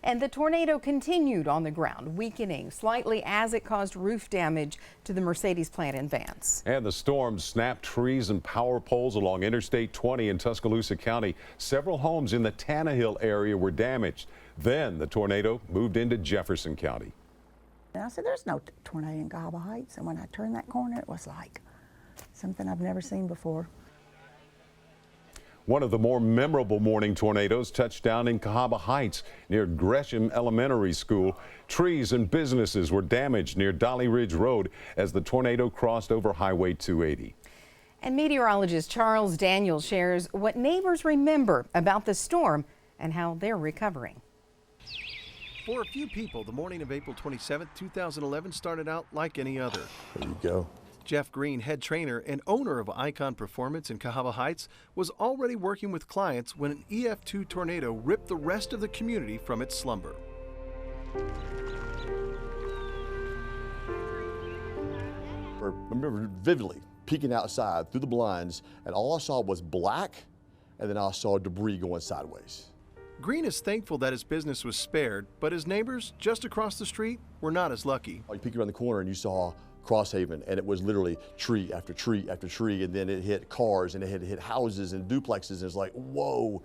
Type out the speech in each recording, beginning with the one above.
And the tornado continued on the ground, weakening slightly as it caused roof damage to the Mercedes plant in Vance. And the storm snapped trees and power poles along Interstate 20 in Tuscaloosa County. Several homes in the Tannehill area were damaged. Then the tornado moved into Jefferson County. And I said, there's no tornado in Cahaba Heights. And when I turned that corner, it was like something I've never seen before. One of the more memorable morning tornadoes touched down in Cahaba Heights near Gresham Elementary School. Trees and businesses were damaged near Dolly Ridge Road as the tornado crossed over Highway 280. And meteorologist Charles Daniel shares what neighbors remember about the storm and how they're recovering. For a few people, the morning of April 27, 2011 started out like any other. There you go. Jeff Green, head trainer and owner of Icon Performance in Cahaba Heights, was already working with clients when an EF2 tornado ripped the rest of the community from its slumber. I remember vividly peeking outside through the blinds, and all I saw was black, and then I saw debris going sideways. Green is thankful that his business was spared, but his neighbors just across the street were not as lucky. You peeked around the corner and you saw Crosshaven, and it was literally tree after tree after tree, and then it hit cars and it hit houses and duplexes, and it's like, whoa.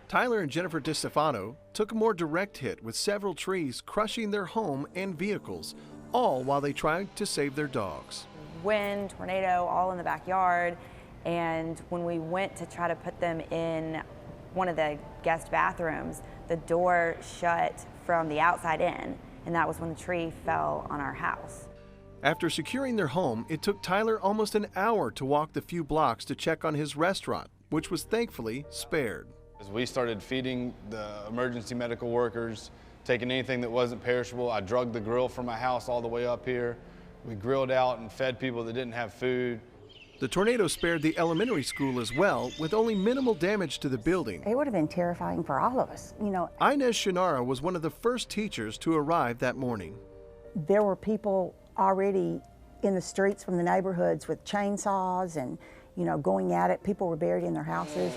Tyler and Jennifer DiStefano took a more direct hit with several trees crushing their home and vehicles, all while they tried to save their dogs. Wind, tornado, all in the backyard, and when we went to try to put them in one of the guest bathrooms, the door shut from the outside in, and that was when the tree fell on our house. After securing their home, it took Tyler almost an hour to walk the few blocks to check on his restaurant, which was thankfully spared. As we started feeding the emergency medical workers, taking anything that wasn't perishable, I drugged the grill from my house all the way up here. We grilled out and fed people that didn't have food. The tornado spared the elementary school as well, with only minimal damage to the building. It would have been terrifying for all of us, you know. Inez Shinara was one of the first teachers to arrive that morning. There were people already in the streets from the neighborhoods with chainsaws and, you know, going at it. People were buried in their houses.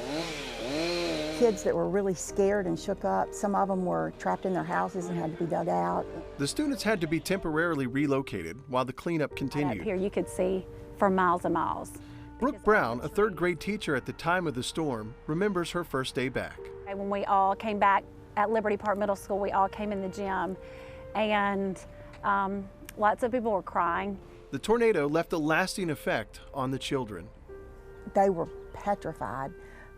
Kids that were really scared and shook up. Some of them were trapped in their houses and had to be dug out. The students had to be temporarily relocated while the cleanup Up continued. here you could see for miles and miles. Brooke Brown, a third grade teacher at the time of the storm, remembers her first day back. When we all came back at Liberty Park Middle School, we all came in the gym, and lots of people were crying. The tornado left a lasting effect on the children. They were petrified.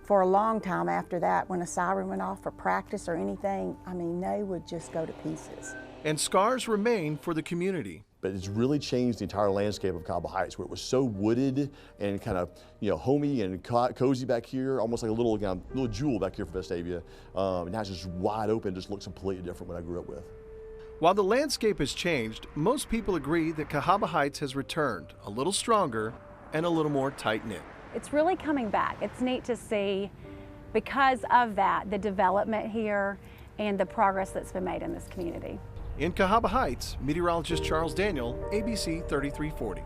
For a long time after that, when a siren went off for practice or anything, I mean, they would just go to pieces. And scars remain for the community. But it's really changed the entire landscape of Cahaba Heights, where it was so wooded and kind of, you know, homey and cozy back here, almost like a little jewel back here for Vestavia. Now it's just wide open, just looks completely different what I grew up with. While the landscape has changed, most people agree that Cahaba Heights has returned a little stronger and a little more tight-knit. It's really coming back. It's neat to see, because of that, the development here and the progress that's been made in this community. In Cahaba Heights, meteorologist Charles Daniel, ABC 3340.